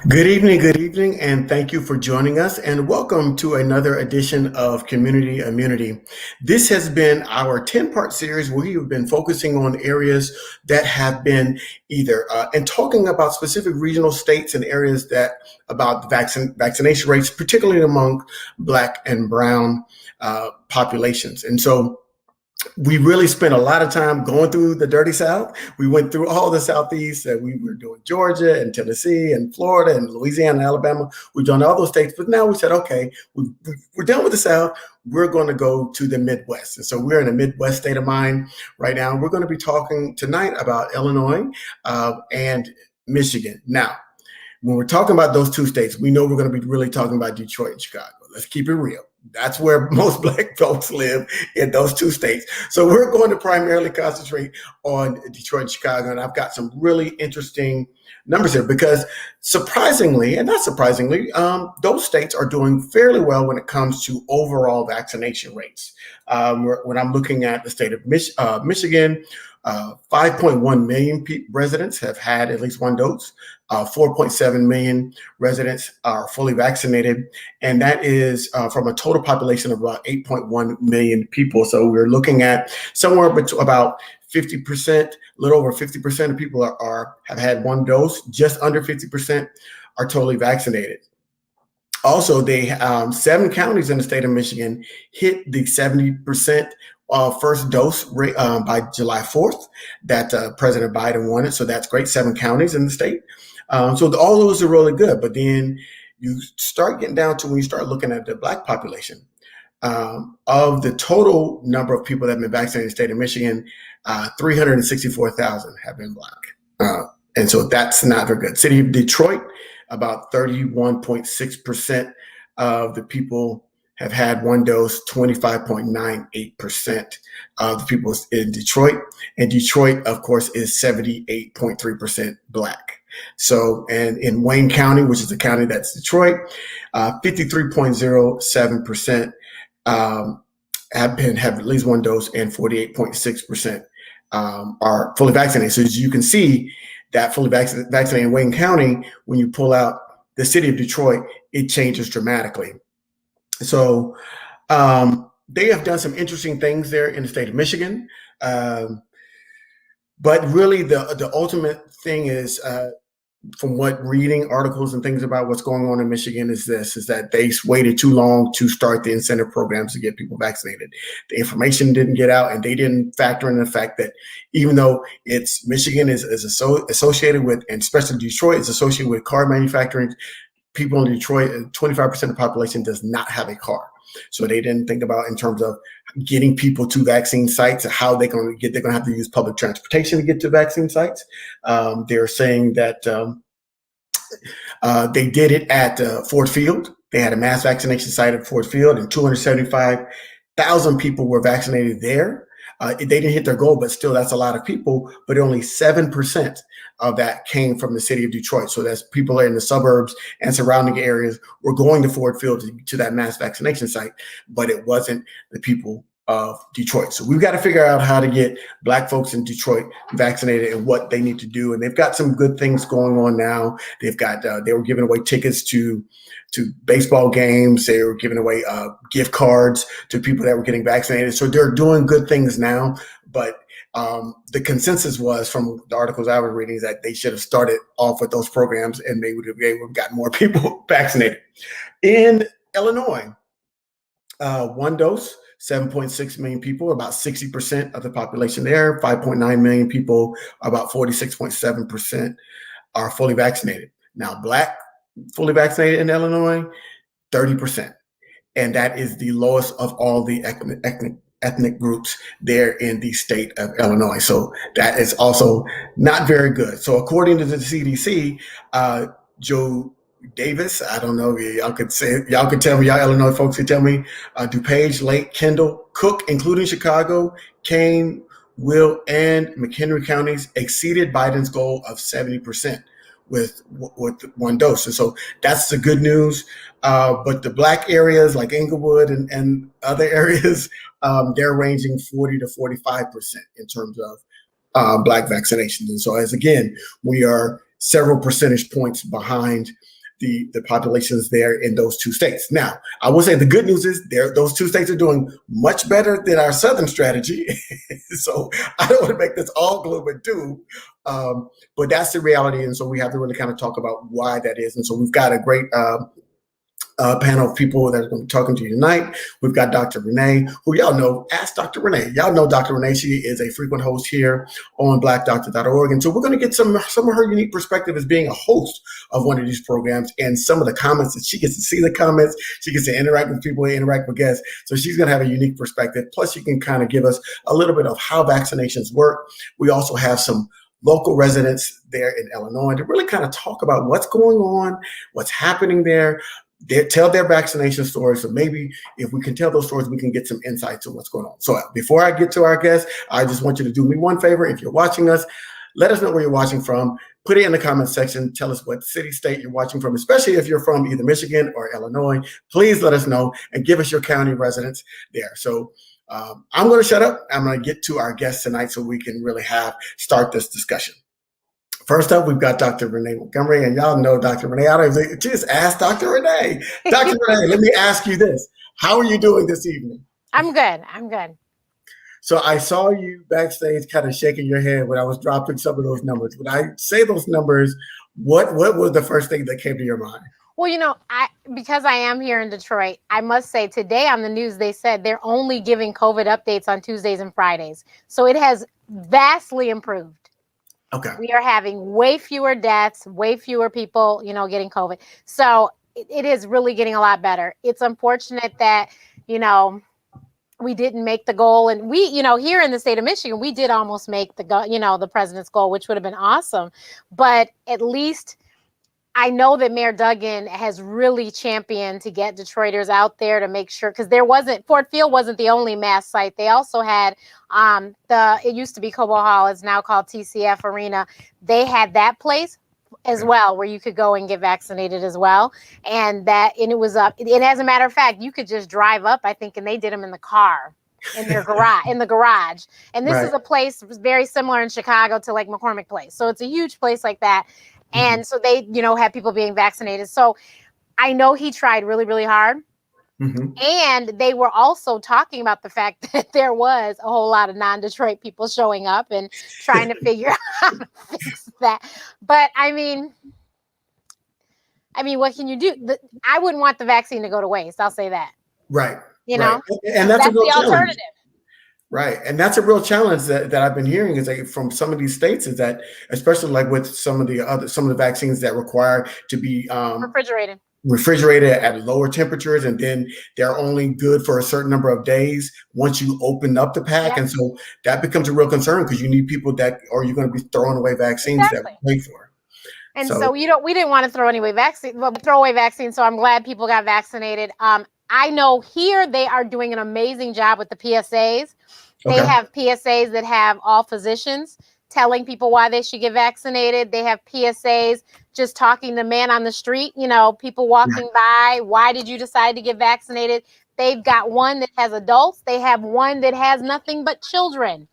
Good evening, and thank you for joining us. And welcome to another edition of Community Immunity. This has been our 10-part series where we have been focusing on areas that have been either and talking about specific regional states and areas that about the vaccination rates, particularly among Black and Brown populations. And so we really spent a lot of time going through the dirty South. We went through all the Southeast. We were doing Georgia and Tennessee and Florida and Louisiana and Alabama. We've done all those states, but now we said, okay, we're done with the South. We're going to go to the Midwest. And so we're in a Midwest state of mind right now. We're going to be talking tonight about Illinois and Michigan. Now, when we're talking about those two states, we know we're going to be really talking about Detroit and Chicago. Let's keep it real. That's where most Black folks live, in those two states. So we're going to primarily concentrate on Detroit and Chicago. And I've got some really interesting numbers here because surprisingly, and not surprisingly, those states are doing fairly well when it comes to overall vaccination rates. When I'm looking at the state of Michigan, 5.1 million residents have had at least one dose. 4.7 million residents are fully vaccinated, and that is from a total population of about 8.1 million people. So we're looking at somewhere between about 50%, a little over 50% of people have had one dose. Just under 50% are totally vaccinated. Also, 7 counties in the state of Michigan hit the 70% first dose rate by July 4th that President Biden wanted. So that's great. 7 counties in the state. So all those are really good. But then you start getting down to when you start looking at the Black population. Of the total number of people that have been vaccinated in the state of Michigan, 364,000 have been Black. And so that's not very good. City of Detroit, about 31.6% of the people have had one dose, 25.98% of the people in Detroit. And Detroit, of course, is 78.3% Black. So, and in Wayne County, which is the county that's Detroit, 53.07% have at least one dose, and 48.6% are fully vaccinated. So as you can see, that fully vaccinated in Wayne County, when you pull out the city of Detroit, it changes dramatically. So they have done some interesting things there in the state of Michigan. But really the ultimate thing is, from what reading articles and things about what's going on in Michigan is that they waited too long to start the incentive programs to get people vaccinated. The information didn't get out, and they didn't factor in the fact that even though Michigan is associated with, and especially Detroit is associated with car manufacturing, people in Detroit, 25% of the population does not have a car. So they didn't think about in terms of getting people to vaccine sites, how they're going to have to use public transportation to get to vaccine sites. They're saying that they did it at Ford Field. They had a mass vaccination site at Ford Field, and 275,000 people were vaccinated there. They didn't hit their goal, but still, that's a lot of people. But only 7% of that came from the city of Detroit. So that's people in the suburbs and surrounding areas were going to Ford Field to that mass vaccination site, but it wasn't the people of Detroit. So we've got to figure out how to get Black folks in Detroit vaccinated and what they need to do. And they've got some good things going on now. They've got they were giving away tickets to baseball games. They were giving away gift cards to people that were getting vaccinated. So they're doing good things now. But the consensus was, from the articles I was reading, is that they should have started off with those programs, and they would have gotten more people vaccinated. In Illinois, one dose, 7.6 million people, about 60% of the population there. 5.9 million people, about 46.7% are fully vaccinated. Now, Black fully vaccinated in Illinois, 30%. And that is the lowest of all the ethnic groups there in the state of Illinois. So that is also not very good. So according to the CDC, Joe Davis, I don't know if y'all could tell me, y'all Illinois folks could tell me, DuPage, Lake, Kendall, Cook, including Chicago, Kane, Will, and McHenry counties exceeded Biden's goal of 70% with one dose. And so that's the good news. But the Black areas like Inglewood and other areas, they're ranging 40 to 45% in terms of Black vaccinations. And so, as again, we are several percentage points behind the populations there in those two states. Now, I will say the good news is those two states are doing much better than our southern strategy. So I don't want to make this all gloom and doom, but that's the reality. And so we have to really kind of talk about why that is. And so we've got a great panel of people that are going to be talking to you tonight. We've got Dr. Renee, who y'all know. Ask Dr. Renee. Y'all know Dr. Renee. She is a frequent host here on BlackDoctor.org. And so we're going to get some of her unique perspective as being a host of one of these programs, and some of the comments that she gets to see the comments. She gets to interact with people, interact with guests. So she's going to have a unique perspective. Plus, she can kind of give us a little bit of how vaccinations work. We also have some local residents there in Illinois to really kind of talk about what's going on, what's happening there. They tell their vaccination stories. So maybe if we can tell those stories, we can get some insights on what's going on. So before I get to our guests, I just want you to do me one favor. If you're watching us, let us know where you're watching from. Put it in the comment section. Tell us what city, state you're watching from, especially if you're from either Michigan or Illinois. Please let us know and give us your county residents there. So I'm going to shut up. I'm going to get to our guests tonight so we can really start this discussion. First up, we've got Dr. Renee Montgomery, and y'all know Dr. Renee. I don't even just ask Dr. Renee. Dr. Renee, let me ask you this. How are you doing this evening? I'm good. So I saw you backstage kind of shaking your head when I was dropping some of those numbers. When I say those numbers, what was the first thing that came to your mind? Well, because I am here in Detroit, I must say today on the news, they said they're only giving COVID updates on Tuesdays and Fridays. So it has vastly improved. Okay. We are having way fewer deaths, way fewer people, getting COVID. So it is really getting a lot better. It's unfortunate that, we didn't make the goal. And we, here in the state of Michigan, we did almost make the president's goal, which would have been awesome. But at least I know that Mayor Duggan has really championed to get Detroiters out there to make sure, because Ford Field wasn't the only mass site. They also had it used to be Cobo Hall, it's now called TCF Arena. They had that place as well where you could go and get vaccinated as well. And it was up. And as a matter of fact, you could just drive up, I think, and they did them in the car. In their garage. And this is a place very similar in Chicago to like McCormick Place. So it's a huge place like that. And so they, have people being vaccinated. So I know he tried really, really hard. Mm-hmm. And they were also talking about the fact that there was a whole lot of non-Detroit people showing up and trying to figure out how to fix that. But I mean, what can you do? I wouldn't want the vaccine to go to waste. I'll say that. Right. You know, and that's a real the challenge. alternative. Right. And that's a real challenge that I've been hearing is from some of these states, is that especially like with some of the vaccines that require to be refrigerated at lower temperatures, and then they're only good for a certain number of days once you open up the pack. Yep. And so that becomes a real concern because you need people or you're going to be throwing away vaccines that we pay for. And so we didn't want to throw away vaccines. So I'm glad people got vaccinated. I know here they are doing an amazing job with the PSAs. They have PSAs that have all physicians telling people why they should get vaccinated. They have PSAs just talking to man on the street, people walking by. Why did you decide to get vaccinated? They've got one that has adults. They have one that has nothing but children,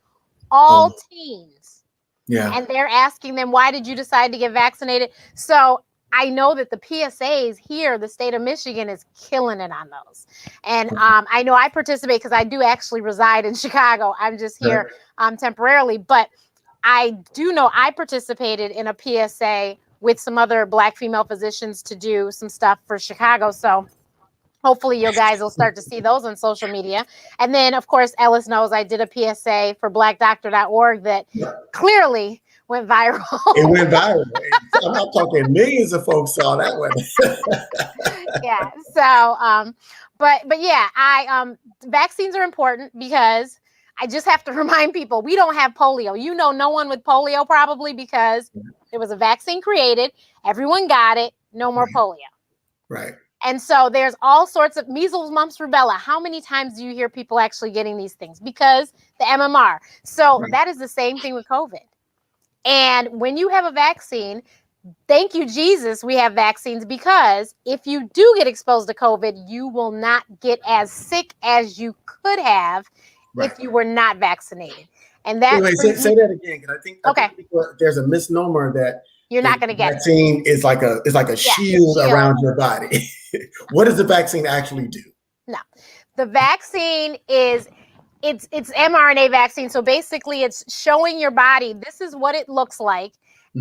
all teens. Yeah. And they're asking them, why did you decide to get vaccinated? So I know that the PSAs here, the state of Michigan, is killing it on those. And I know I participate because I do actually reside in Chicago. I'm just here temporarily. But I do know I participated in a PSA with some other Black female physicians to do some stuff for Chicago. So hopefully you guys will start to see those on social media. And then, of course, Ellis knows I did a PSA for BlackDoctor.org that clearly went viral. It went viral. I'm not talking millions of folks saw that one. Yeah. So, but yeah, vaccines are important because I just have to remind people we don't have polio. No one with polio probably because there was a vaccine created. Everyone got it. No more polio. Right. And so there's all sorts of measles, mumps, rubella. How many times do you hear people actually getting these things? Because the MMR. So that is the same thing with COVID. And when you have a vaccine, thank you, Jesus, we have vaccines, because if you do get exposed to COVID, you will not get as sick as you could have if you were not vaccinated. And that say that again, because I think there's a misnomer that you're not going to get it. Vaccine is like a shield around your body. What does the vaccine actually do? No, the vaccine is it's mRNA vaccine. So basically, it's showing your body this is what it looks like,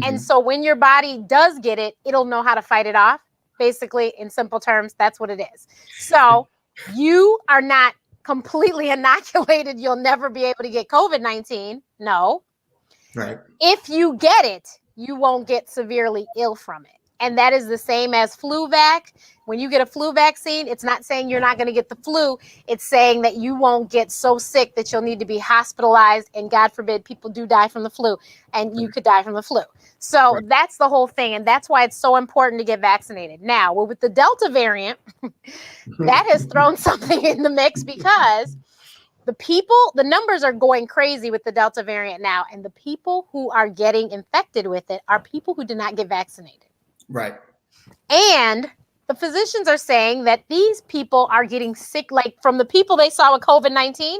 and so when your body does get it, it'll know how to fight it off. Basically, in simple terms, that's what it is. So you are not completely inoculated. You'll never be able to get COVID-19. No. Right. If you get it, you won't get severely ill from it. And that is the same as flu vac. When you get a flu vaccine, it's not saying you're not going to get the flu. It's saying that you won't get so sick that you'll need to be hospitalized. And God forbid, people do die from the flu, and you could die from the flu. So that's the whole thing. And that's why it's so important to get vaccinated. Now, with the Delta variant, that has thrown something in the mix because the numbers are going crazy with the Delta variant now. And the people who are getting infected with it are people who did not get vaccinated. Right. And the physicians are saying that these people are getting sick, like from the people they saw with COVID-19,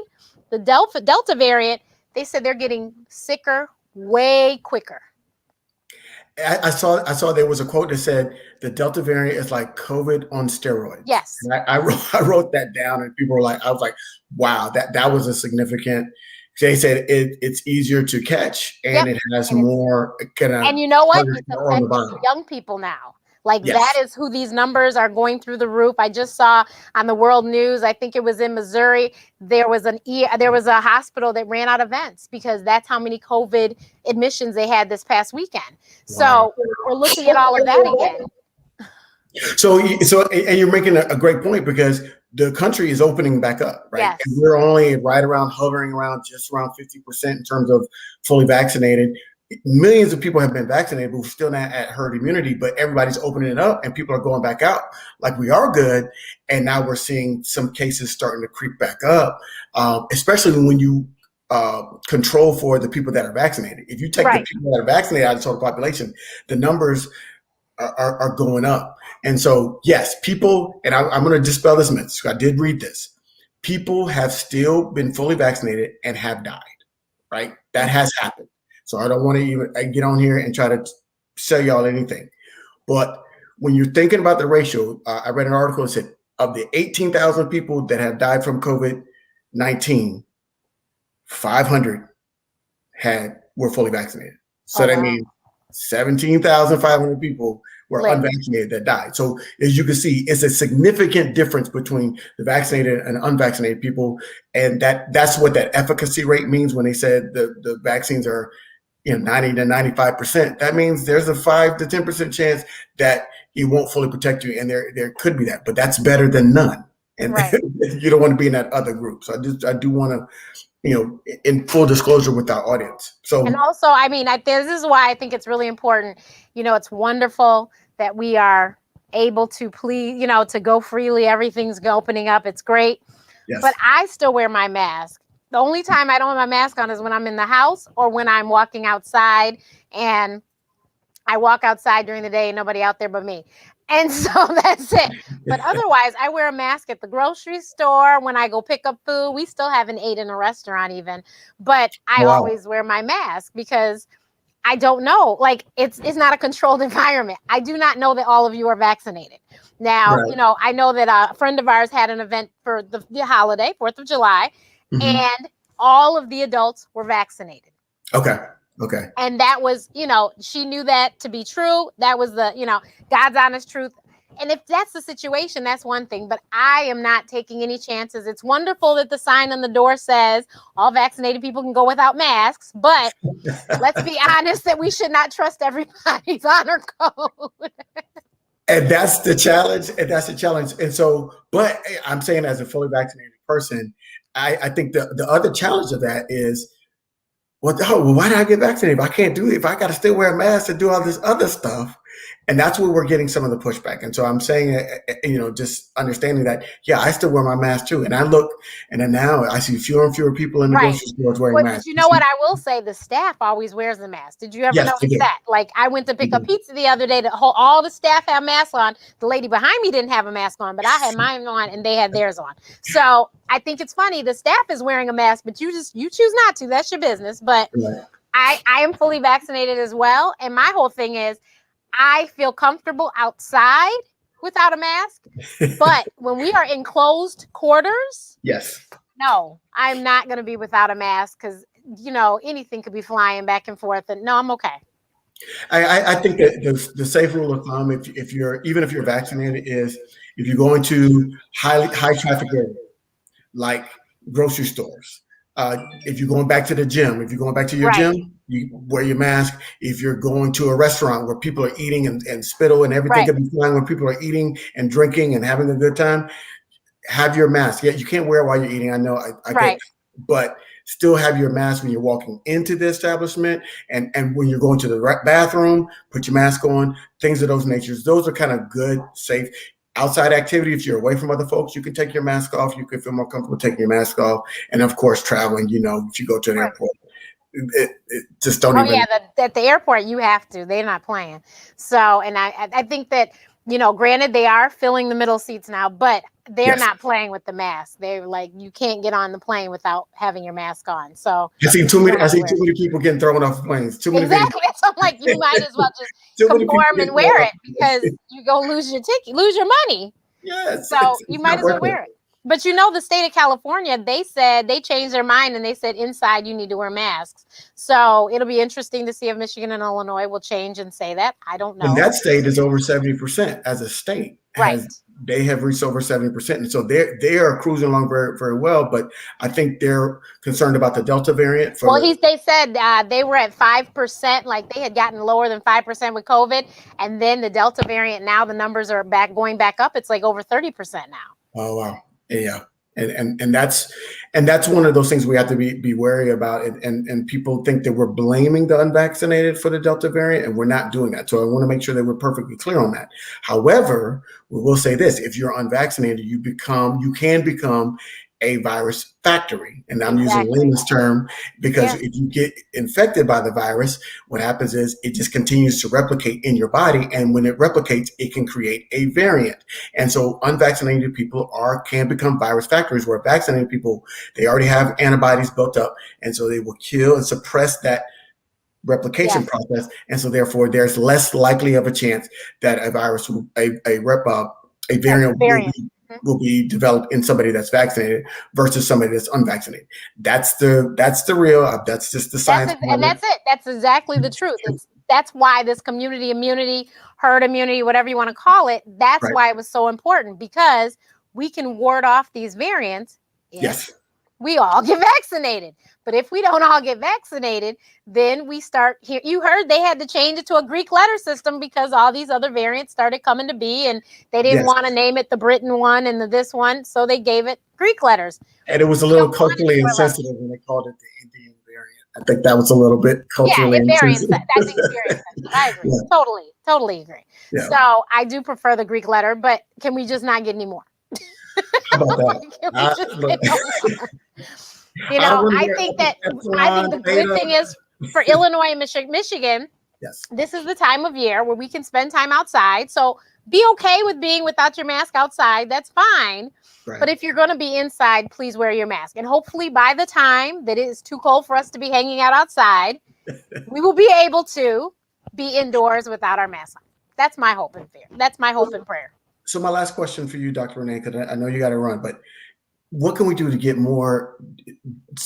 the Delta variant, they said they're getting sicker way quicker. I saw there was a quote that said the Delta variant is like COVID on steroids. Yes. And I wrote that down, and people were like, I was like, wow, that was a significant. They said it's easier to catch, and it has more kind of. And you know what? It's affecting young people now. Like that is who these numbers are going through the roof. I just saw on the world news, I think it was in Missouri, there was a hospital that ran out of vents because that's how many COVID admissions they had this past weekend. Wow. So we're looking at all of that again. So and you're making a great point because the country is opening back up, right? Yes. And we're only hovering around just around 50% in terms of fully vaccinated. Millions of people have been vaccinated, but we're still not at herd immunity, but everybody's opening it up and people are going back out like we are good. And now we're seeing some cases starting to creep back up, especially when you control for the people that are vaccinated. If you take the people that are vaccinated out of the total population, the numbers are going up. And so, yes, people, and I'm going to dispel this myth. So I did read this. People have still been fully vaccinated and have died, right? That has happened. So I don't want to even get on here and try to sell y'all anything. But when you're thinking about the ratio, I read an article that said of the 18,000 people that have died from COVID-19, 500 were fully vaccinated. So that means 17,500 people were unvaccinated that died. So as you can see, it's a significant difference between the vaccinated and unvaccinated people. And that's what that efficacy rate means when they said the vaccines are 90 to 95%. That means there's a 5 to 10% chance that it won't fully protect you. And there could be that, but that's better than none. And you don't want to be in that other group. So I do want to, in full disclosure with our audience. So, and also, I mean, this is why I think it's really important. It's wonderful that we are able to to go freely. Everything's opening up. It's great. Yes. But I still wear my mask. The only time I don't have my mask on is when I'm in the house or when I'm walking outside, and I walk outside during the day and nobody out there but me. And so that's it. But otherwise, I wear a mask at the grocery store. When I go pick up food, we still haven't ate in a restaurant even. But I always wear my mask because I don't know. Like, it's not a controlled environment. I do not know that all of you are vaccinated. Now, I know that a friend of ours had an event for the holiday, 4th of July, and all of the adults were vaccinated. Okay. And that was, she knew that to be true. That was the, God's honest truth. And if that's the situation, that's one thing. But I am not taking any chances. It's wonderful that the sign on the door says all vaccinated people can go without masks. But let's be honest that we should not trust everybody's honor code. And that's the challenge. And so, but I'm saying as a fully vaccinated person, I think the other challenge of that is, why did I get vaccinated? If I can't do it, if I got to still wear a mask to do all this other stuff. And that's where we're getting some of the pushback. And so I'm saying, just understanding that, I still wear my mask too. And I look, and then now I see fewer and fewer people in the grocery stores wearing masks. But you know what? I will say the staff always wears the mask. Did you ever notice that? Like, I went to pick up pizza the other day. All the staff have masks on. The lady behind me didn't have a mask on, but I had mine on and they had theirs on. So I think it's funny. The staff is wearing a mask, but you choose not to. That's your business. But I am fully vaccinated as well. And my whole thing is I feel comfortable outside without a mask. But when we are in closed quarters, Yes. no, I'm not going to be without a mask because, anything could be flying back and forth. And no, I'm okay. I think that the safe rule of thumb, if you're even if you're vaccinated, is if you go into high traffic areas like grocery stores, if you're going back to the gym, if you're going back to your Right. gym, you wear your mask. If you're going to a restaurant where people are eating and spittle and everything Right. could be flying, when people are eating and drinking and having a good time, have your mask. Yeah, you can't wear it while you're eating. I know, I get, Right. but still have your mask when you're walking into the establishment, and when you're going to the bathroom, put your mask on. Things of those natures. Those are kind of good, safe outside activity. If you're away from other folks, you can take your mask off. You can feel more comfortable taking your mask off. And of course, traveling. If you go to an Right. airport, just don't Oh even. yeah, at the airport you have to. They're not playing. So, and I think that granted they are filling the middle seats now, but they're Yes, not playing with the mask. They're like, you can't get on the plane without having your mask on. So I seen too you many. don't I have to seen wear too it. many people getting thrown off planes. Too many videos. Exactly. So I'm like, you might as well just Too many people conform getting and thrown wear off it planes. because you go lose your ticket, lose your money. Yes, So you it's might not as well worth it. wear it. But the state of California, they said they changed their mind and they said inside you need to wear masks. So it'll be interesting to see if Michigan and Illinois will change and say that. I don't And know. that state is over 70% as a state. Right. They have reached over 70%. And so they are cruising along very, very well. But I think they're concerned about the Delta variant Well, for. they said they were at 5%, like they had gotten lower than 5% with COVID. And then the Delta variant, now the numbers are going back up. It's like over 30% now. Oh wow, yeah, and that's one of those things we have to be wary about. And people think that we're blaming the unvaccinated for the Delta variant, and we're not doing that. So I want to make sure that we're perfectly clear on that. However, we will say this: if you're unvaccinated, you can become a virus factory, and I'm using Exactly. layman's term because Yeah. if you get infected by the virus, what happens is it just continues to replicate in your body, and when it replicates, it can create a variant. And so unvaccinated people can become virus factories, where vaccinated people, they already have antibodies built up. And so they will kill and suppress that replication Yes. process. And so therefore there's less likely of a chance that a virus, a variant will be developed in somebody that's vaccinated versus somebody that's unvaccinated. That's the real, that's just the science. That's it. That's exactly the truth. That's why this community immunity, herd immunity, whatever you want to call it, that's Right. why it was so important, because we can ward off these variants if Yes. we all get vaccinated. But if we don't all get vaccinated, then we start here. You heard they had to change it to a Greek letter system because all these other variants started coming to be, and they didn't Yes. want to name it the Britain one and the this one, so they gave it Greek letters. And it was a little culturally insensitive when they called it the Indian variant. I think that was a little bit culturally insensitive. I think it's very insensitive. I agree. Yeah. Totally agree. Yeah. So I do prefer the Greek letter, but can we just not get any more? How about that? I think the good thing is for Illinois and Michigan, yes, this is the time of year where we can spend time outside. So be okay with being without your mask outside. That's fine. Right. But if you're going to be inside, please wear your mask. And hopefully by the time that it is too cold for us to be hanging out outside, we will be able to be indoors without our mask on. That's my hope and fear. That's my hope and prayer. So my last question for you, Dr. Renee, because I know you got to run, but what can we do to get more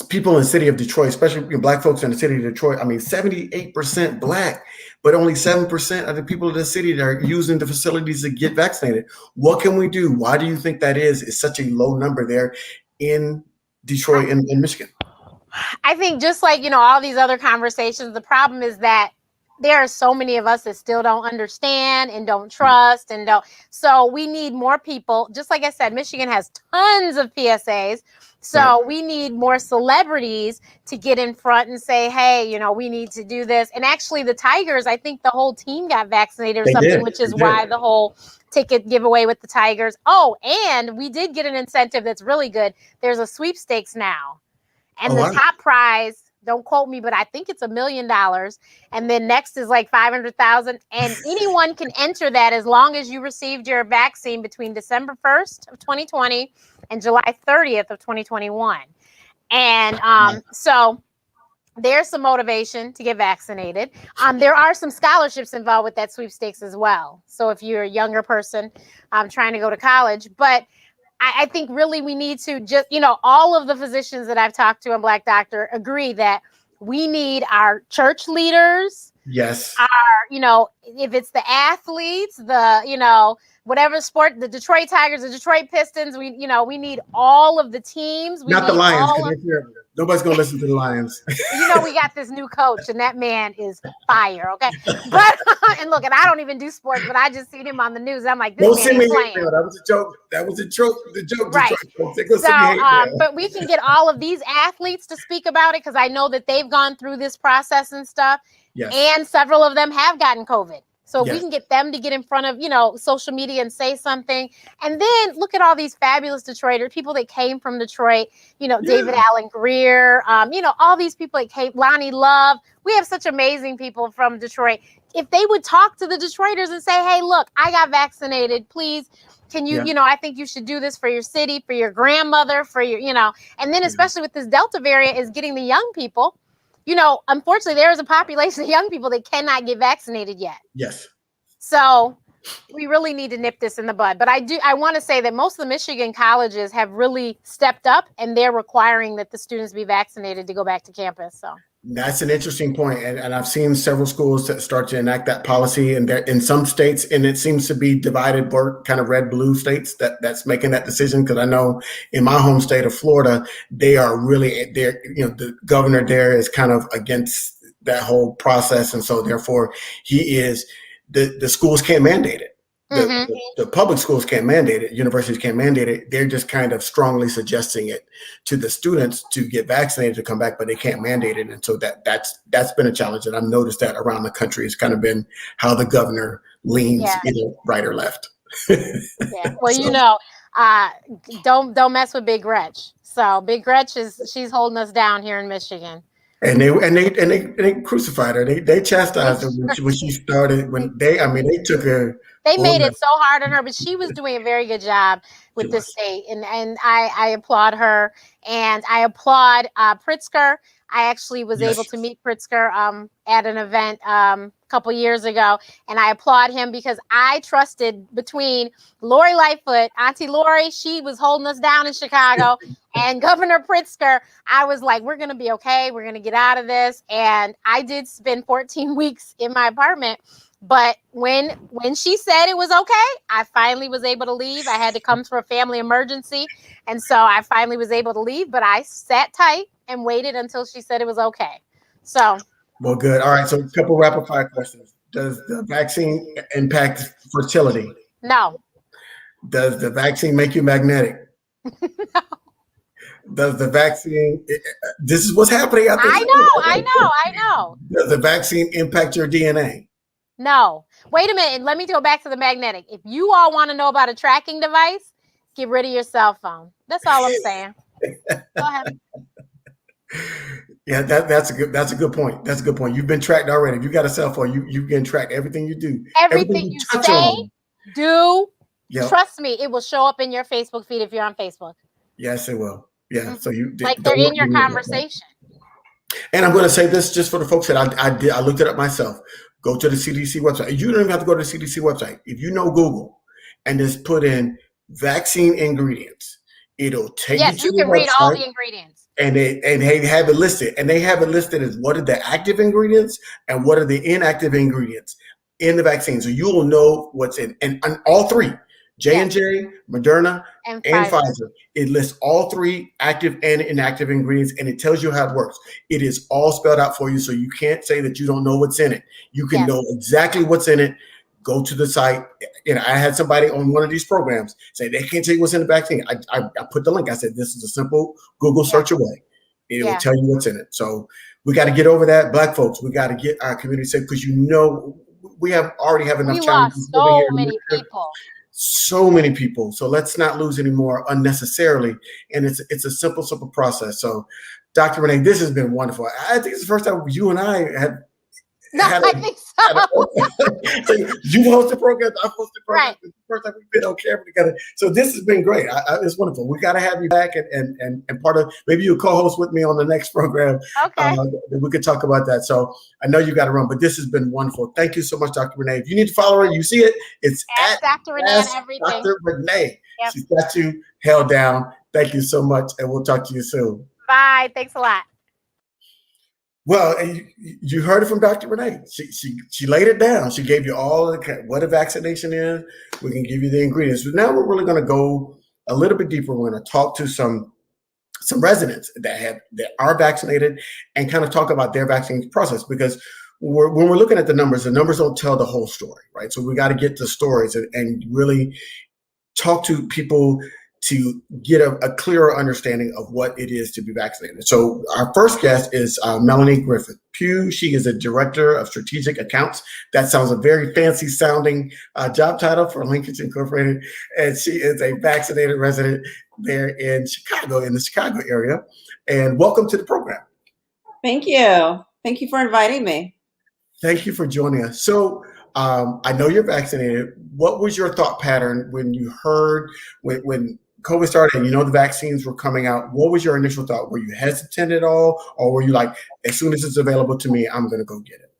people in the city of Detroit, especially Black folks in the city of Detroit? I mean, 78% Black, but only 7% of the people in the city that are using the facilities to get vaccinated. What can we do? Why do you think that is? It's such a low number there in Detroit and in Michigan. I think just like, all these other conversations, the problem is that there are so many of us that still don't understand and don't trust and don't. So we need more people. Just like I said, Michigan has tons of PSAs. So we need more celebrities to get in front and say, hey, we need to do this. And actually the Tigers, I think the whole team got vaccinated or something, which is why the whole ticket giveaway with the Tigers. Oh, and we did get an incentive that's really good. There's a sweepstakes now. And the top prize, don't quote me, but I think it's $1 million. And then next is like 500,000. And anyone can enter that as long as you received your vaccine between December 1st of 2020 and July 30th of 2021. And so there's some motivation to get vaccinated. There are some scholarships involved with that sweepstakes as well. So if you're a younger person trying to go to college, but I think really we need to just, all of the physicians that I've talked to on Black Doctor agree that we need our church leaders. Yes. If it's the athletes, whatever sport, the Detroit Tigers, the Detroit Pistons, we need all of the teams. Not the Lions, because nobody's going to listen to the Lions. We got this new coach, and that man is fire, okay? But, and look, and I don't even do sports, but I just seen him on the news. I'm like, this man ain't playing. That was a joke. That was a joke. The joke. Right. So, but we can get all of these athletes to speak about it, because I know that they've gone through this process and stuff. Yes. And several of them have gotten COVID. So we can get them to get in front of, social media and say something. And then look at all these fabulous Detroiters, people that came from Detroit, David Allen Greer, all these people that came, Lonnie Love. We have such amazing people from Detroit. If they would talk to the Detroiters and say, hey, look, I got vaccinated. Please, can you, I think you should do this for your city, for your grandmother, for your, and then especially with this Delta variant is getting the young people. Unfortunately, there is a population of young people that cannot get vaccinated yet. Yes. So we really need to nip this in the bud. But I want to say that most of the Michigan colleges have really stepped up, and they're requiring that the students be vaccinated to go back to campus. So that's an interesting point. And I've seen several schools that start to enact that policy, and in some states, and it seems to be divided, kind of red-blue states that's making that decision. Because I know in my home state of Florida, they are really there. The governor there is kind of against that whole process, and so therefore he is. The schools can't mandate it. The public schools can't mandate it. Universities can't mandate it. They're just kind of strongly suggesting it to the students to get vaccinated to come back, but they can't mandate it. And so that's been a challenge. And I've noticed that around the country. It's kind of been how the governor leans either right or left. Yeah. Well, don't mess with Big Gretch. So Big Gretch she's holding us down here in Michigan. And they crucified her. They chastised her when she started. They took her. They made it so hard on her, but she was doing a very good job with the state, and I applaud her, and I applaud Pritzker. I actually was able to meet Pritzker at an event a couple years ago, and I applaud him because I trusted between Lori Lightfoot, Auntie Lori, she was holding us down in Chicago, and Governor Pritzker. I was like, we're going to be okay. We're going to get out of this. And I did spend 14 weeks in my apartment. But when she said it was okay, I finally was able to leave. I had to come for a family emergency. And so I finally was able to leave, but I sat tight and waited until she said it was okay. So. Well, good. All right. So a couple rapid fire questions. Does the vaccine impact fertility? No. Does the vaccine make you magnetic? No. Does the vaccine, this is what's happening out there. I know. Does the vaccine impact your DNA? No. Wait a minute. Let me go back to the magnetic. If you all want to know about a tracking device, get rid of your cell phone. That's all I'm saying. Go ahead. Yeah, that's a good point. That's a good point. You've been tracked already. If you got a cell phone, you can track everything you do. Everything you say, do. Yep. Trust me, it will show up in your Facebook feed if you're on Facebook. Yes, it will. Yeah. So they're in your conversation. And I'm going to say this just for the folks that I looked it up myself. Go to the CDC website. You don't even have to go to the CDC website. If you know Google and just put in vaccine ingredients, it'll take you to you can read all the ingredients. And they have it listed. And they have it listed as what are the active ingredients and what are the inactive ingredients in the vaccine. So you will know what's in. And all three, J&J, Moderna, and Pfizer. It lists all three active and inactive ingredients, and it tells you how it works. It is all spelled out for you, so you can't say that you don't know what's in it. You can know exactly what's in it. Go to the site. I had somebody on one of these programs say they can't tell you what's in the vaccine. I put the link. I said, this is a simple Google search away. It will tell you what's in it. So we got to get over that. Black folks, we got to get our community safe because we already have enough challenges. So many people. So many people. So let's not lose any more unnecessarily. And it's a simple process. So Dr. Renee, this has been wonderful. I think it's the first time you and I have. I think so. So you host the program, I host the program. Right. It's the first time we've been on camera together. So this has been great. It's wonderful. We got to have you back and part of, maybe you co-host with me on the next program. Okay. We could talk about that. So I know you got to run, but this has been wonderful. Thank you so much, Dr. Renee. If you need to follow her, you see it. It's Ask Dr. Renee and Ask everything. Dr. Renee. Yep. She's got you held down. Thank you so much, and we'll talk to you soon. Bye. Thanks a lot. Well, and you heard it from Dr. Renee. She laid it down. She gave you all what a vaccination is. We can give you the ingredients. But now we're really going to go a little bit deeper. We're going to talk to some residents that are vaccinated and kind of talk about their vaccine process, because when we're looking at the numbers don't tell the whole story, right? So we got to get the stories and really talk to people to get a clearer understanding of what it is to be vaccinated. So our first guest is Melanie Griffith. Pugh, she is a director of strategic accounts. That sounds a very fancy sounding job title for Linkage Incorporated. And she is a vaccinated resident there in Chicago, in the Chicago area. And welcome to the program. Thank you. Thank you for inviting me. Thank you for joining us. So I know you're vaccinated. What was your thought pattern when you heard when COVID started and you know the vaccines were coming out? What was your initial thought? Were you hesitant at all? Or were you like, as soon as it's available to me, I'm going to go get it?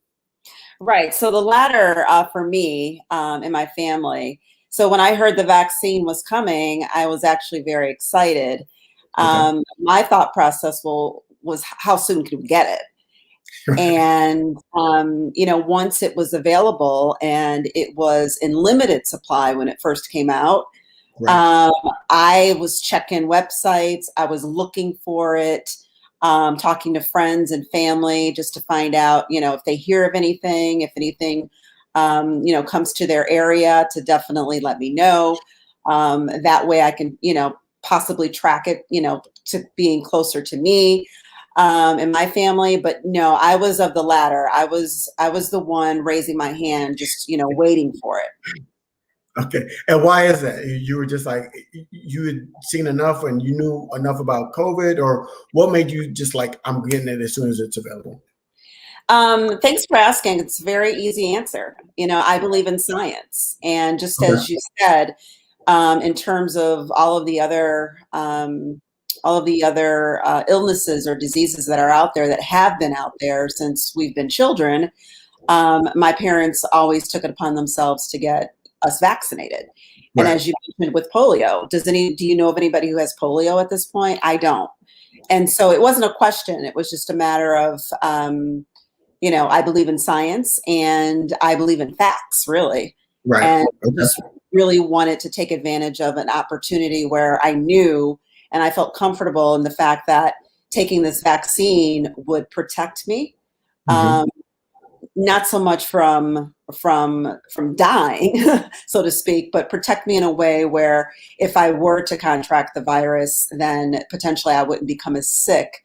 Right. So the latter for me and my family. So when I heard the vaccine was coming, I was actually very excited. Okay. My thought process was how soon could we get it? And, once it was available and it was in limited supply when it first came out, Right. I was checking websites. I was looking for it, talking to friends and family just to find out, if they hear of anything, if anything, comes to their area, to definitely let me know. That way I can, possibly track it, to being closer to me. And my family, but no, I was of the latter. I was the one raising my hand, just, waiting for it. Okay. And why is that? You were just like, you had seen enough and you knew enough about COVID, or what made you just like, I'm getting it as soon as it's available? Thanks for asking. It's a very easy answer. I believe in science. And just as you said, in terms of all of the other illnesses or diseases that are out there, that have been out there since we've been children, my parents always took it upon themselves to get us vaccinated. And as you mentioned with polio, do you know of anybody who has polio at this point? I don't. And so it wasn't a question. It was just a matter of, I believe in science and I believe in facts, really. Right. And just really wanted to take advantage of an opportunity where I knew and I felt comfortable in the fact that taking this vaccine would protect me. Mm-hmm. Not so much from dying, so to speak, but protect me in a way where if I were to contract the virus, then potentially I wouldn't become as sick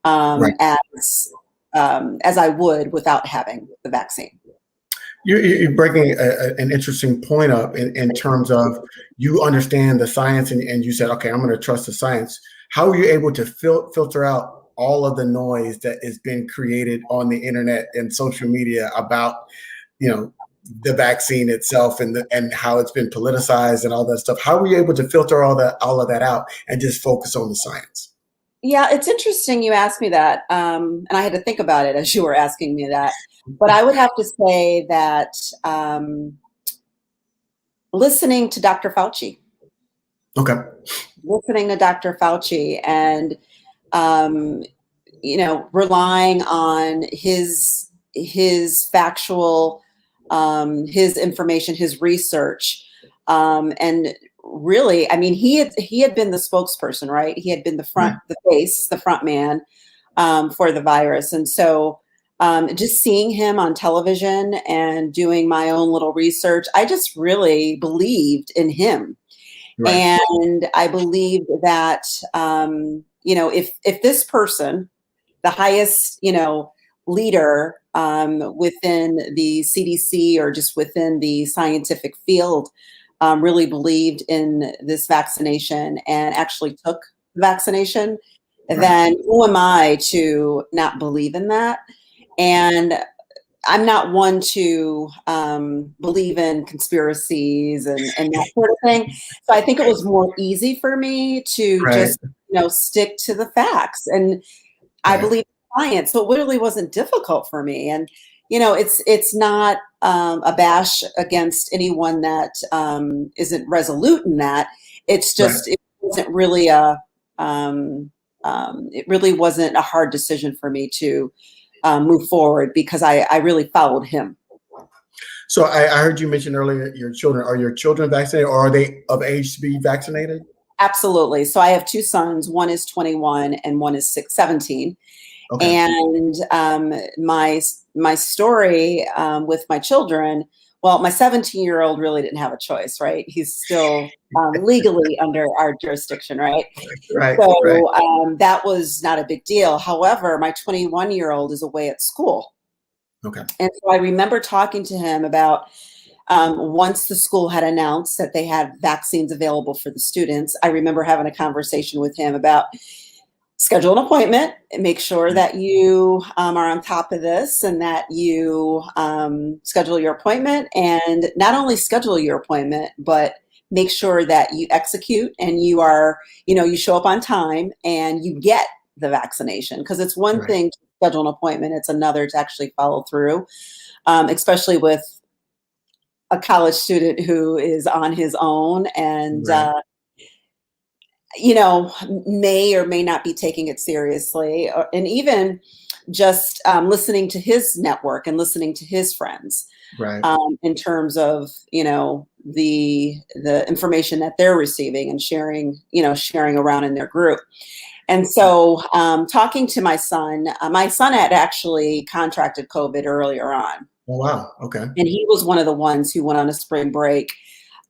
as I would without having the vaccine. You're breaking an interesting point up in terms of, you understand the science and you said, okay, I'm going to trust the science. How are you able to filter out all of the noise that is being created on the internet and social media about, the vaccine itself and how it's been politicized and all that stuff? How were you able to filter all of that out and just focus on the science? Yeah, it's interesting you asked me that. And I had to think about it as you were asking me that. But I would have to say that listening to Dr. Fauci. Okay. Listening to Dr. Fauci and, relying on his factual, his information, his research. And really, I mean, he had been the spokesperson, right? He had been the front man for the virus. And so just seeing him on television and doing my own little research, I just really believed in him. Right. And I believed that, if this person, the highest, leader within the CDC or just within the scientific field, really believed in this vaccination and actually took the vaccination, then who am I to not believe in that? And I'm not one to believe in conspiracies and that sort of thing. So I think it was more easy for me to Right. just, stick to the facts. And I Right. believe in science, so it really wasn't difficult for me. And it's not a bash against anyone that isn't resolute in that. It's Right. just it wasn't really it really wasn't a hard decision for me to move forward because I really followed him. So I heard you mention earlier your children. Are your children vaccinated, or are they of age to be vaccinated? Absolutely. So I have two sons. One is 21 and one is 17. Okay. And my story with my children, well, my 17-year-old really didn't have a choice, right? He's still legally under our jurisdiction, right? Right. So Right. that was not a big deal. However, my 21-year-old is away at school. Okay. And so I remember talking to him about once the school had announced that they had vaccines available for the students. I remember having a conversation with him about schedule an appointment and make sure that you are on top of this and that you schedule your appointment, and not only schedule your appointment, but make sure that you execute and you are, you show up on time and you get the vaccination. Because it's one Right. thing to schedule an appointment, it's another to actually follow through, especially with a college student who is on his own and Right. may or may not be taking it seriously, and even just listening to his network and listening to his friends Right. in terms of the information that they're receiving and sharing around in their group. And so talking to my son had actually contracted COVID earlier on. Oh, wow. Okay. And he was one of the ones who went on a spring break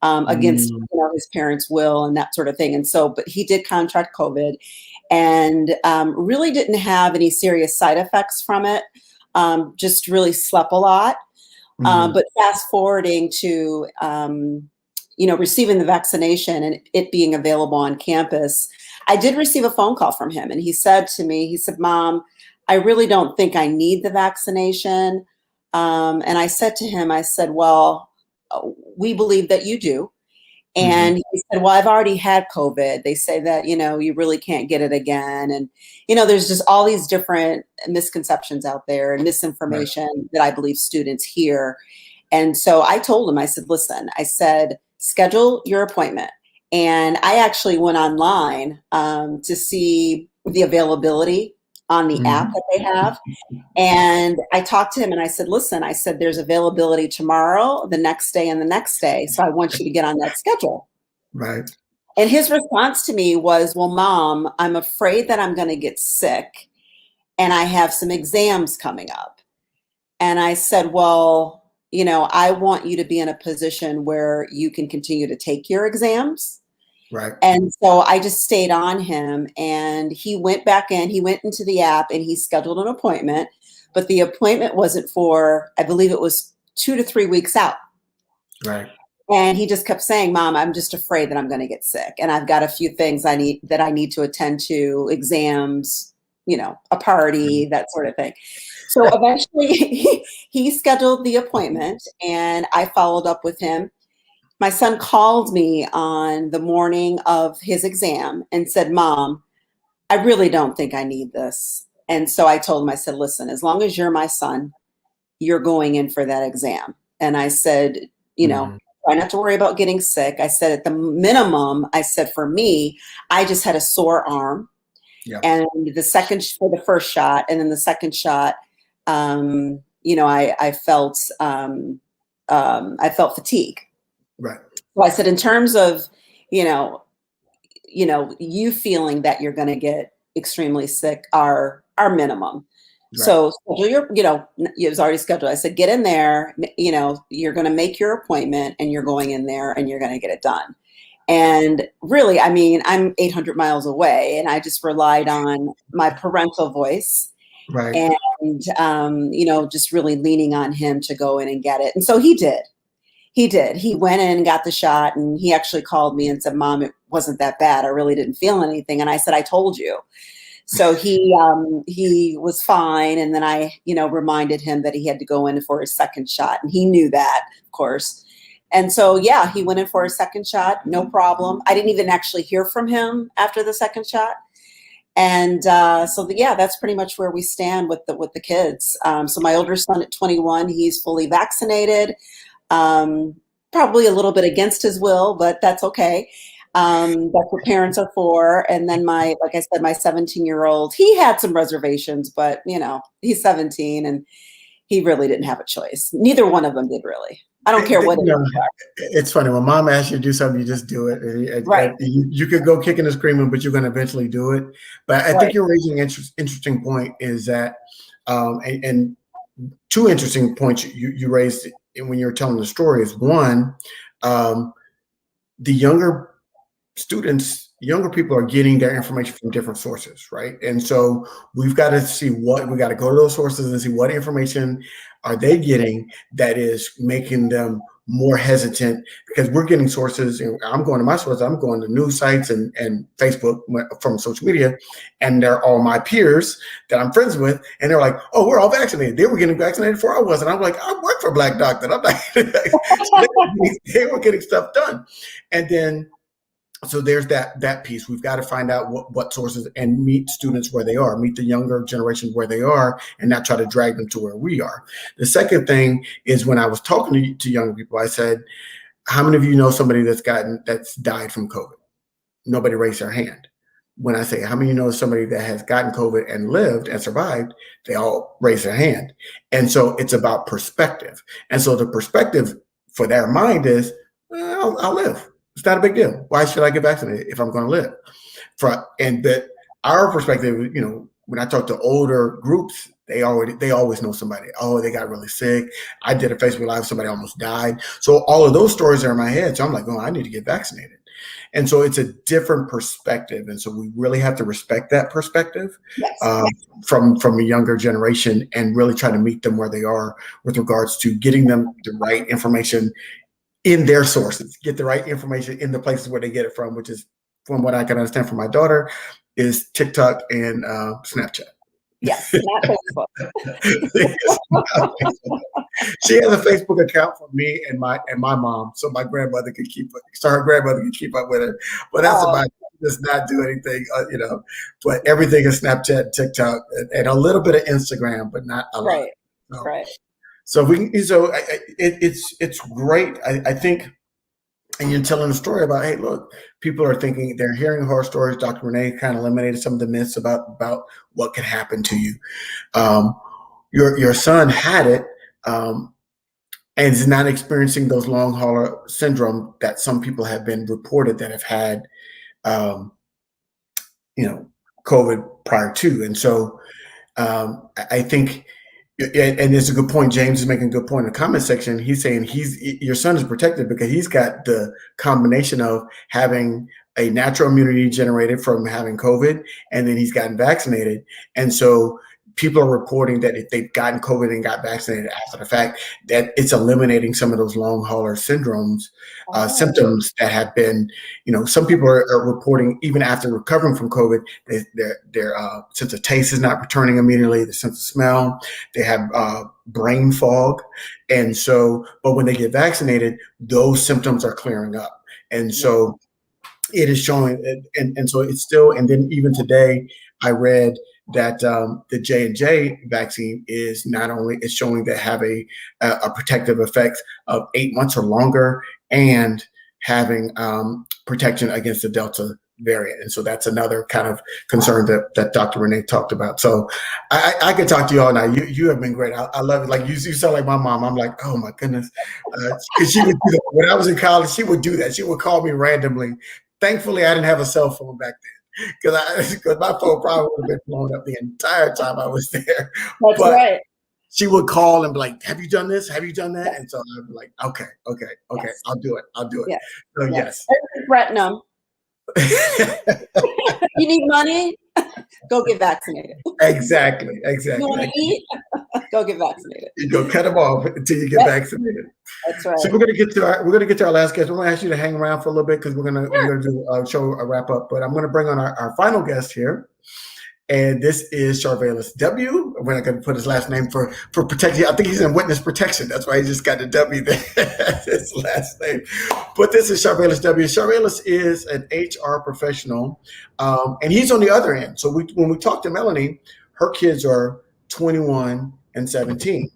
against his parents' will and that sort of thing. And so, but he did contract COVID and really didn't have any serious side effects from it. Just really slept a lot. But fast forwarding to receiving the vaccination and it being available on campus, I did receive a phone call from him, and he said to me, "Mom, I really don't think I need the vaccination." And I said to him, I said, "Well, we believe that you do." And he said, "Well, I've already had COVID. They say that, you really can't get it again." And, there's just all these different misconceptions out there and misinformation that I believe students hear. And so I told him, I said, "Listen," I said, "schedule your appointment." And I actually went online to see the availability on the app that they have. And I talked to him and I said, "Listen," I said, "there's availability tomorrow, the next day, and the next day. So I want you to get on that schedule." Right. And his response to me was, "Well, Mom, I'm afraid that I'm going to get sick and I have some exams coming up." And I said, "Well, I want you to be in a position where you can continue to take your exams." Right. And so I just stayed on him, and he went back in, he went into the app and he scheduled an appointment, but the appointment wasn't for, I believe it was 2 to 3 weeks out. Right. And he just kept saying, "Mom, I'm just afraid that I'm going to get sick. And I've got a few things I need to attend to, exams, a party, that sort of thing." So eventually he scheduled the appointment and I followed up with him. My son called me on the morning of his exam and said, "Mom, I really don't think I need this." And so I told him, I said, "Listen, as long as you're my son, you're going in for that exam." And I said, try not to worry about getting sick. I said, at the minimum, I said, for me, I just had a sore arm. Yeah. And for the first shot, and then the second shot, I felt fatigue. Right. So I said, in terms of, you feeling that you're going to get extremely sick are minimum. Right. So schedule it was already scheduled. I said, get in there, you're going to make your appointment and you're going in there and you're going to get it done. And really, I mean, I'm 800 miles away and I just relied on my parental voice. Right. And, just really leaning on him to go in and get it. And so he did. He went in and got the shot, and he actually called me and said, "Mom, it wasn't that bad. I really didn't feel anything." And I said, "I told you." So he was fine. And then I, reminded him that he had to go in for his second shot. And he knew that, of course. And so, yeah, he went in for a second shot. No problem. I didn't even actually hear from him after the second shot. And yeah, that's pretty much where we stand with the kids. So my older son at 21, he's fully vaccinated, probably a little bit against his will, but that's okay. That's what parents are for. And then like I said, my 17-year-old, he had some reservations, but he's 17 and he really didn't have a choice. Neither one of them did really. I don't care what it is. It's funny when mom asks you to do something, you just do it. Right. You could go kicking and screaming, but you're going to eventually do it. But I think you're raising an interesting point is that, and two interesting points you raised when you're telling the story is one, the younger people are getting their information from different sources, right? And so we've got to we got to go to those sources and see what information are they getting that is making them more hesitant, because we're getting sources, and I'm going to my sources, I'm going to news sites and Facebook from social media, and they're all my peers that I'm friends with, and they're like, oh, we're all vaccinated. They were getting vaccinated before I was. And I'm like, I work for Black Doctor. I'm like, they were getting stuff done. And then so there's that piece. We've got to find out what sources and meet students where they are, meet the younger generation where they are, and not try to drag them to where we are. The second thing is when I was talking to young people, I said, how many of you know somebody that's died from COVID? Nobody raised their hand. When I say, how many of you know somebody that has gotten COVID and lived and survived, they all raise their hand. And so it's about perspective. And so the perspective for their mind is, I'll live. It's not a big deal. Why should I get vaccinated if I'm going to live? But our perspective, when I talk to older groups, they always know somebody. Oh, they got really sick. I did a Facebook Live, somebody almost died. So all of those stories are in my head. So I'm like, oh, I need to get vaccinated. And so it's a different perspective. And so we really have to respect that perspective. Yes. From a younger generation, and really try to meet them where they are with regards to getting them the right information in their sources, get the right information in the places where they get it from, which is, from what I can understand from my daughter, is TikTok and Snapchat. Yes, not Facebook. She has a Facebook account for me and my mom, so my grandmother could keep it. So her grandmother could keep up with her. But that's about it. Does not do anything, But everything is Snapchat, TikTok, and a little bit of Instagram, but not a lot. Right. So it's great. I think, and you're telling a story about, hey, look, people are thinking, they're hearing horror stories. Dr. Renee kind of eliminated some of the myths about what could happen to you. Your son had it, and is not experiencing those long hauler syndrome that some people have been reported that have had, COVID prior to. And so I think, and it's a good point. James is making a good point in the comment section. He's saying your son is protected because he's got the combination of having a natural immunity generated from having COVID, and then he's gotten vaccinated. And so people are reporting that if they've gotten COVID and got vaccinated after the fact, that it's eliminating some of those long hauler symptoms that have been, some people are reporting even after recovering from COVID, their sense of taste is not returning immediately, the sense of smell, they have brain fog. And so, but when they get vaccinated, those symptoms are clearing up. And so it is showing, and so it's still, and then even today I read that the J&J vaccine is not only is showing that have a protective effect of 8 months or longer, and having protection against the Delta variant. And so that's another kind of concern that Dr. Renee talked about. So I could talk to you all night. You have been great. I love it. Like you sound like my mom. I'm like, oh my goodness. Because she would do that. When I was in college, she would do that. She would call me randomly. Thankfully, I didn't have a cell phone back then. Because my phone probably would have been blown up the entire time I was there. That's right. She would call and be like, have you done this? Have you done that? And so I'd be like, okay, yes. I'll do it. Yes. So yes. Threaten them. You need money? Go get vaccinated. Exactly. You want to eat? Go get vaccinated. You go cut them off until you get vaccinated. That's right. So we're gonna get to our last guest. We're gonna ask you to hang around for a little bit because we're gonna do a wrap up. But I'm gonna bring on our final guest here, And this is Charvelis W. We're not going to put his last name for protection. I think he's in witness protection. That's why he just got the W there. His last name. But this is Charvelis W. Charvelis is an HR professional, and he's on the other end. So when we talk to Melanie, her kids are 21 and 17.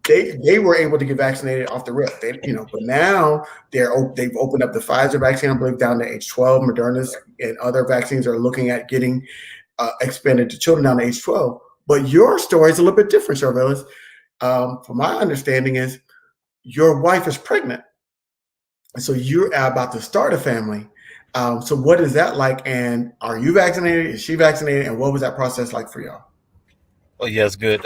They were able to get vaccinated off the rip. But now they've opened up the Pfizer vaccine, I believe, down to age 12. Moderna's and other vaccines are looking at getting expanded to children down to age 12. But your story is a little bit different, Charvelis. From my understanding is your wife is pregnant. So you're about to start a family. So what is that like? And are you vaccinated? Is she vaccinated? And what was that process like for y'all? Well, yes, good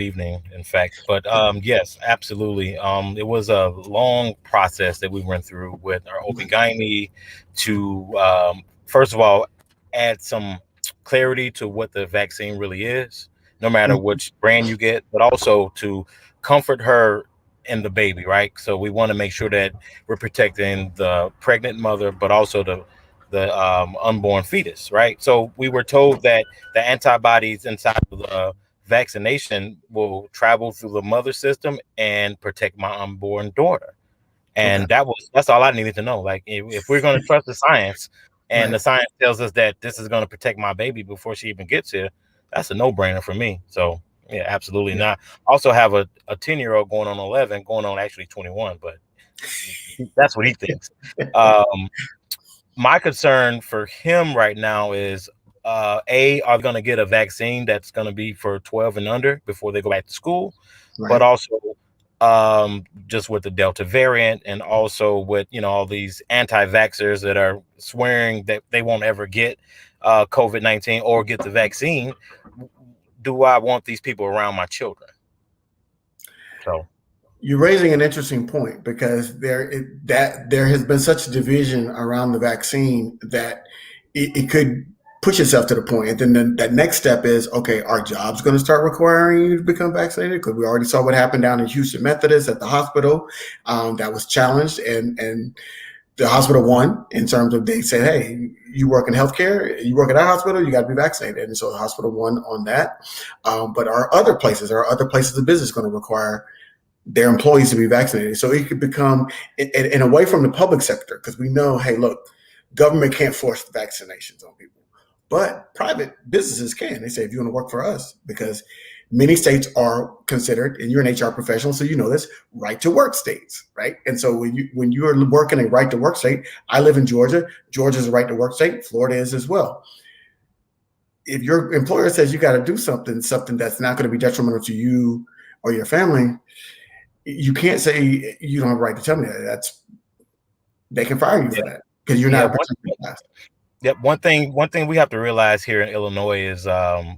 evening, in fact. But yes, absolutely. It was a long process that we went through with our OB-GYN to, first of all, add some clarity to what the vaccine really is, no matter which brand you get, but also to comfort her and the baby, right? So we want to make sure that we're protecting the pregnant mother, but also the unborn fetus, right? So we were told that the antibodies inside of the vaccination will travel through the mother system and protect my unborn daughter. And that's all I needed to know. Like if we're going to trust the science and the science tells us that this is going to protect my baby before she even gets here, that's a no-brainer for me. So yeah, absolutely not. Also have a 10-year-old going on 11, going on actually 21, but that's what he thinks. My concern for him right now is are going to get a vaccine that's going to be for 12 and under before they go back to school, but also just with the Delta variant and also with, all these anti-vaxxers that are swearing that they won't ever get COVID-19 or get the vaccine. Do I want these people around my children? So you're raising an interesting point because there has been such division around the vaccine that it could push itself to the point. And then that next step is, okay, are jobs going to start requiring you to become vaccinated? Because we already saw what happened down in Houston Methodist at the hospital. That was challenged, and the hospital won in terms of they said, hey, you work in healthcare, you work at our hospital, you got to be vaccinated. And so the hospital won on that. But are other places of business going to require their employees to be vaccinated? So it could become, and away from the public sector, because we know, hey, look, government can't force vaccinations on people, but private businesses can. They say, if you want to work for us, because many states are considered, and you're an HR professional, so you know this, right to work states, right? And so when you are working a right to work state, I live in Georgia. Georgia's a right to work state. Florida is as well. If your employer says you got to do something that's not going to be detrimental to you or your family, you can't say you don't have a right to tell me that. They can fire you for that because you're not a person in class. Yep. One thing we have to realize here in Illinois is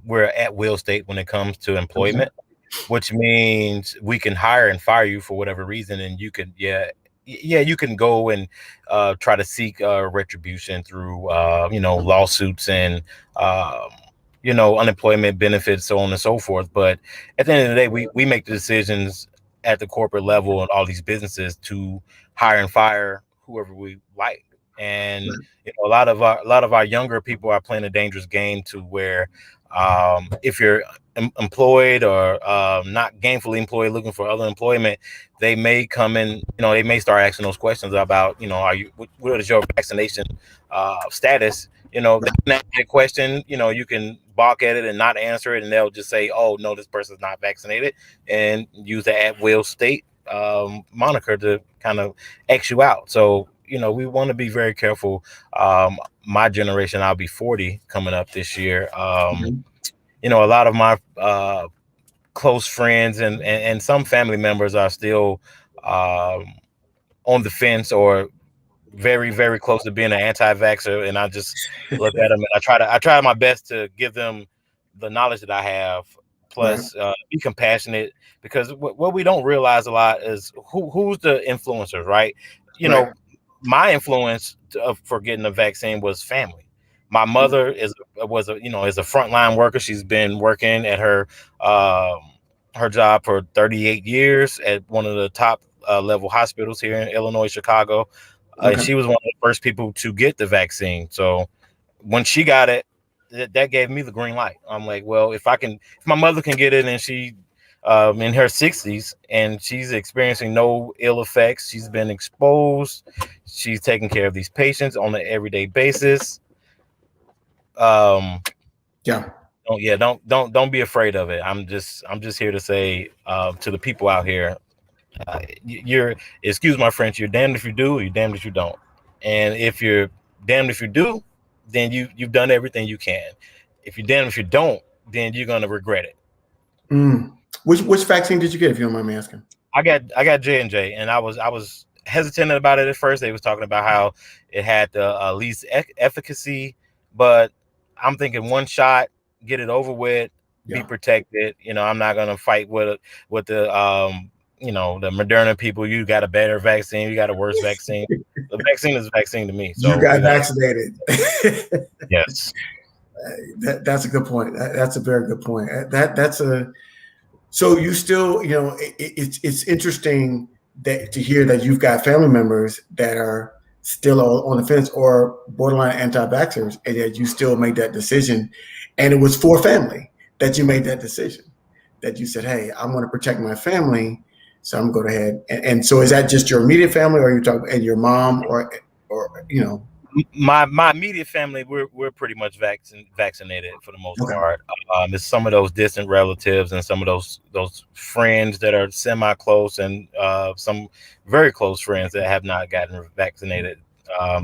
we're at will state when it comes to employment, which means we can hire and fire you for whatever reason, and you can you can go and try to seek retribution through lawsuits and unemployment benefits, so on and so forth. But at the end of the day, we make the decisions at the corporate level and all these businesses to hire and fire whoever we like. And a lot of our younger people are playing a dangerous game to where if you're employed or not gainfully employed, looking for other employment, they may come in, they may start asking those questions about, what is your vaccination status? That question, you can balk at it and not answer it, and they'll just say, oh no, this person's not vaccinated, and use the at will state moniker to kind of X you out. So we want to be very careful. My generation, I'll be 40 coming up this year. A lot of my close friends and some family members are still on the fence or very, very close to being an anti-vaxxer. And I just look at them and I try my best to give them the knowledge that I have, plus be compassionate, because what we don't realize a lot is who's the influencers, right? My influence for getting the vaccine was family. My mother was a frontline worker. She's been working at her job for 38 years at one of the top level hospitals here in Illinois, Chicago. And she was one of the first people to get the vaccine. So when she got it, that gave me the green light. I'm like, well, if my mother can get it and she in her 60s and she's experiencing no ill effects, she's been exposed, she's taking care of these patients on an everyday basis. Yeah. Don't be afraid of it. I'm just here to say to the people out here, you're, excuse my French, you're damned if you do, you're damned if you don't. And if you're damned if you do, then you've done everything you can. If you're damned if you don't, then you're gonna regret it. Which vaccine did you get, if you don't mind me asking? I got J&J, and I was hesitant about it at first. They was talking about how it had the least efficacy, but I'm thinking one shot, get it over with, be protected. I'm not gonna fight with the the Moderna people. You got a better vaccine, you got a worse vaccine. The vaccine is a vaccine to me. So you got vaccinated. Yes. That's a good point. That's a very good point. So you still, it's interesting to hear that you've got family members that are still on the fence or borderline anti-vaxxers, and that you still made that decision. And it was for family that you made that decision, that you said, hey, I'm going to protect my family, so I'm going to go ahead. And so is that just your immediate family, or are you talking and your mom, or My immediate family, we're pretty much vaccinated for the most part. It's some of those distant relatives and some of those friends that are semi-close, and some very close friends that have not gotten vaccinated.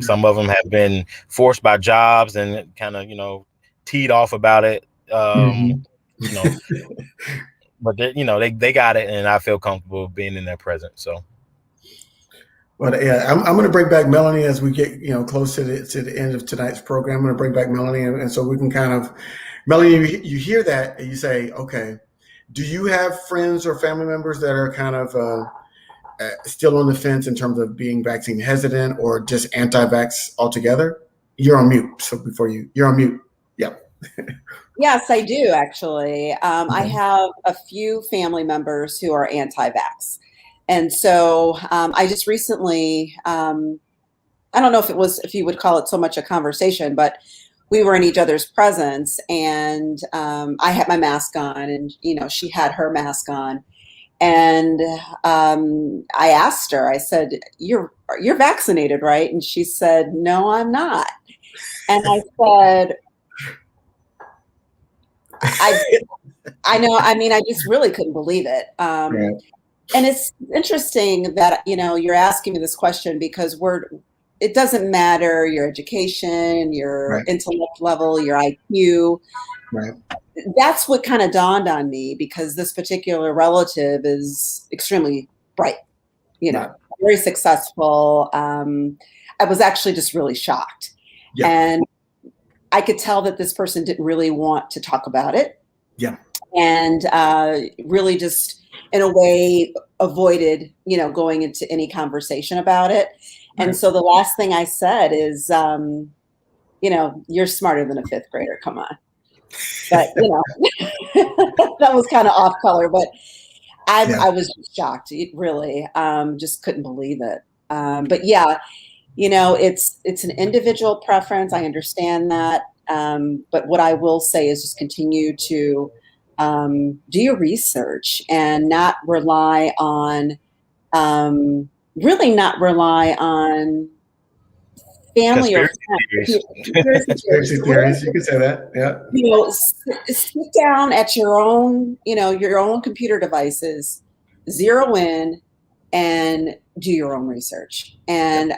Some of them have been forced by jobs and kind of teed off about it. But they got it, and I feel comfortable being in their presence. So. But yeah, I'm going to bring back Melanie as we get close to the end of tonight's program. I'm going to bring back Melanie, and so we can kind of, Melanie, you hear that and you say, okay, do you have friends or family members that are kind of still on the fence in terms of being vaccine hesitant or just anti-vax altogether? You're on mute. So you're on mute. Yeah. Yes, I do actually. I have a few family members who are anti-vax. And so I just recently, I don't know if you would call it so much a conversation, but we were in each other's presence, and I had my mask on, and she had her mask on, and I asked her. I said, "You're vaccinated, right?" And she said, "No, I'm not." And I said, I know. I mean, I just really couldn't believe it. And it's interesting that, you're asking me this question, because it doesn't matter your education, your intellect level, your IQ. Right. That's what kind of dawned on me, because this particular relative is extremely bright, very successful. I was actually just really shocked. Yeah. And I could tell that this person didn't really want to talk about it. Yeah. And really just, in a way, avoided, going into any conversation about it. And so the last thing I said is, you're smarter than a fifth grader. Come on. But, that was kind of off color, but I was shocked. Really, just couldn't believe it. But yeah, it's an individual preference. I understand that. But what I will say is just continue to do your research and not rely on, family or conspiracy theories. You can say that. Yeah. Sit down at your own computer devices, zero in, and do your own research. And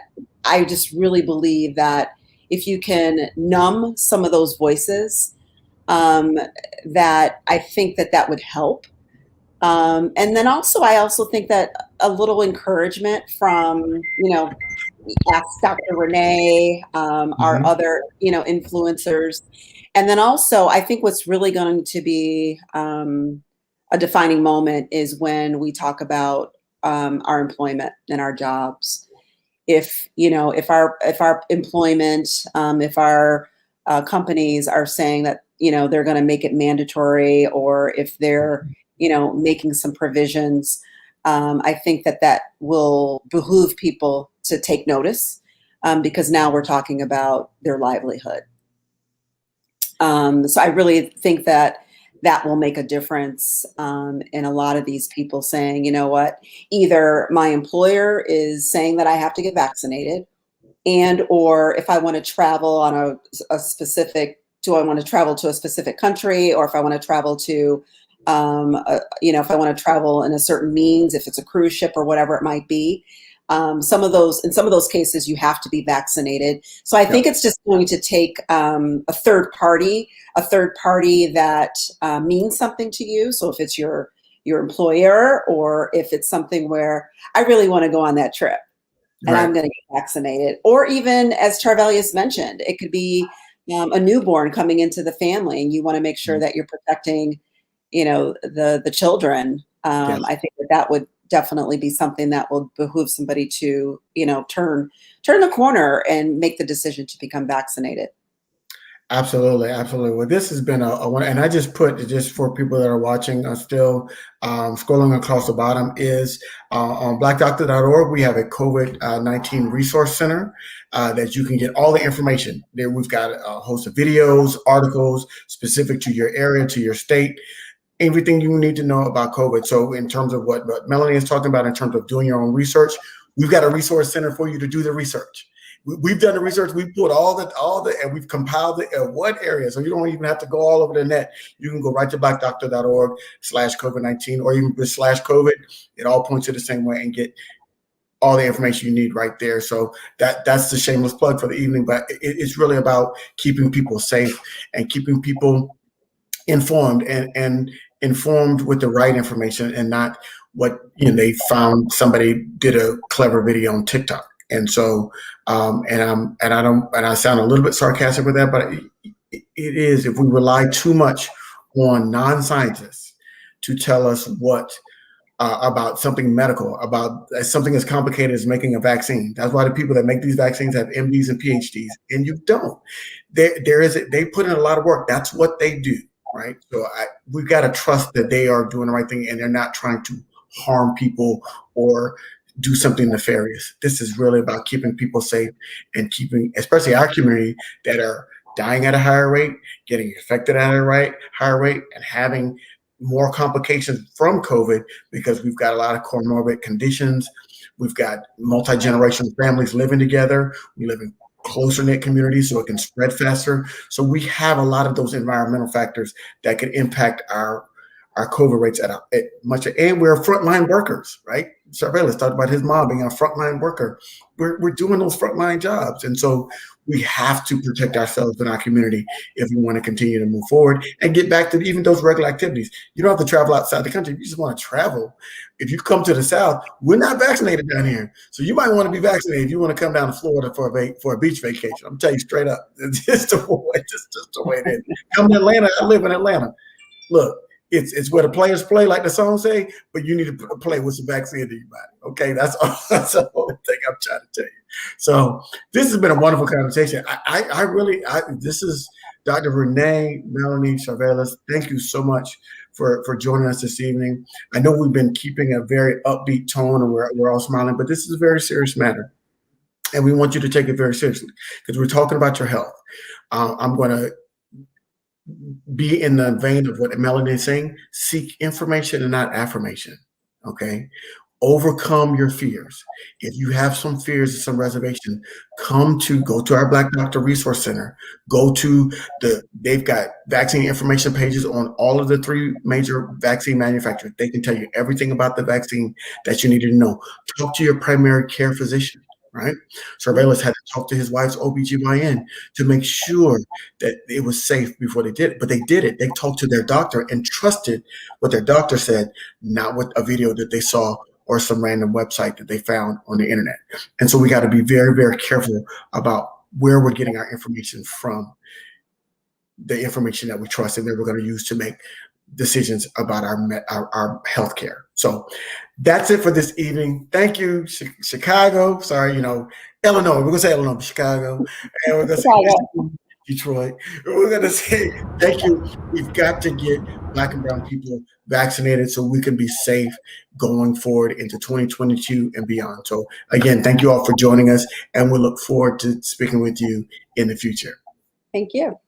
I just really believe that if you can numb some of those voices, that I think that would help. And then I also think that a little encouragement from, Ask Dr. Renee, our other, influencers. And then also, I think what's really going to be a defining moment is when we talk about our employment and our jobs. If our employment, if our companies are saying that, they're going to make it mandatory, or if they're, making some provisions, I think that will behoove people to take notice, because now we're talking about their livelihood. So I really think that will make a difference in a lot of these people saying, you know what, either my employer is saying that I have to get vaccinated, and or if I want to travel on a specific, do I want to travel to a specific country, or if I want to travel to, if I want to travel in a certain means, if it's a cruise ship or whatever it might be. In some of those cases, you have to be vaccinated. So I think it's just going to take a third party that means something to you. So if it's your employer, or if it's something where I really want to go on that trip and I'm going to get vaccinated, or even as Charvelius mentioned, it could be a newborn coming into the family, and you want to make sure that you're protecting, the children. I think that would definitely be something that will behoove somebody to, turn the corner and make the decision to become vaccinated. Absolutely. Well, this has been a one, and I just put, just for people that are watching, still scrolling across the bottom, is on BlackDoctor.org. We have a COVID-19 resource center that you can get all the information there. We've got a host of videos, articles specific to your area, to your state, everything you need to know about COVID. So in terms of what Melanie is talking about, in terms of doing your own research, we've got a resource center for you to do the research. We've done the research. We've put all the, and we've compiled it in one area. So you don't even have to go all over the net. You can go right to BlackDoctor.org/COVID-19 or even /COVID. It all points to the same way and get all the information you need right there. So that's the shameless plug for the evening. But it's really about keeping people safe and keeping people informed and informed with the right information, and not what they found somebody did a clever video on TikTok. And so, and I sound a little bit sarcastic with that, but it is, if we rely too much on non-scientists to tell us what about something medical, about something as complicated as making a vaccine. That's why the people that make these vaccines have MDs and PhDs, and you don't. They put in a lot of work. That's what they do, right? So we've got to trust that they are doing the right thing and they're not trying to harm people or do something nefarious. This is really about keeping people safe and keeping, especially our community, that are dying at a higher rate, getting infected at a higher rate, and having more complications from COVID, because we've got a lot of comorbid conditions. We've got multi-generational families living together. We live in closer knit communities, so it can spread faster. So we have a lot of those environmental factors that could impact our COVID rates at much, and we're frontline workers, right? Charvelius talked about his mom being a frontline worker. We're doing those frontline jobs. And so we have to protect ourselves in our community if we want to continue to move forward and get back to even those regular activities. You don't have to travel outside the country. If you just want to travel, if you come to the South, we're not vaccinated down here. So you might want to be vaccinated if you want to come down to Florida for a beach vacation. I'm telling you straight up, it's just the way it is. Come to Atlanta. I live in Atlanta. Look, it's where the players play, like the song say, but you need to play with some vaccine in your body. Okay, that's the only thing I'm trying to tell you. So this has been a wonderful conversation. This is Dr. Renee, Melanie, Charvelius. Thank you so much for joining us this evening. I know we've been keeping a very upbeat tone and we're all smiling, but this is a very serious matter. And we want you to take it very seriously because we're talking about your health. I'm going to be in the vein of what Melanie is saying. Seek information and not affirmation. Okay. Overcome your fears. If you have some fears and some reservation, go to our Black Doctor Resource Center. They've got vaccine information pages on all of the 3 major vaccine manufacturers. They can tell you everything about the vaccine that you need to know. Talk to your primary care physician. Right? Charvelius had to talk to his wife's OBGYN to make sure that it was safe before they did it. But they did it. They talked to their doctor and trusted what their doctor said, not what a video that they saw or some random website that they found on the internet. And so we got to be very, very careful about where we're getting our information from, the information that we trust and that we're going to use to make decisions about our healthcare. So that's it for this evening. Thank you, Chicago. Sorry, Illinois. We're going to say Illinois, Chicago. And we're going to say Detroit. We're going to say thank you. We've got to get Black and brown people vaccinated so we can be safe going forward into 2022 and beyond. So again, thank you all for joining us, and we look forward to speaking with you in the future. Thank you.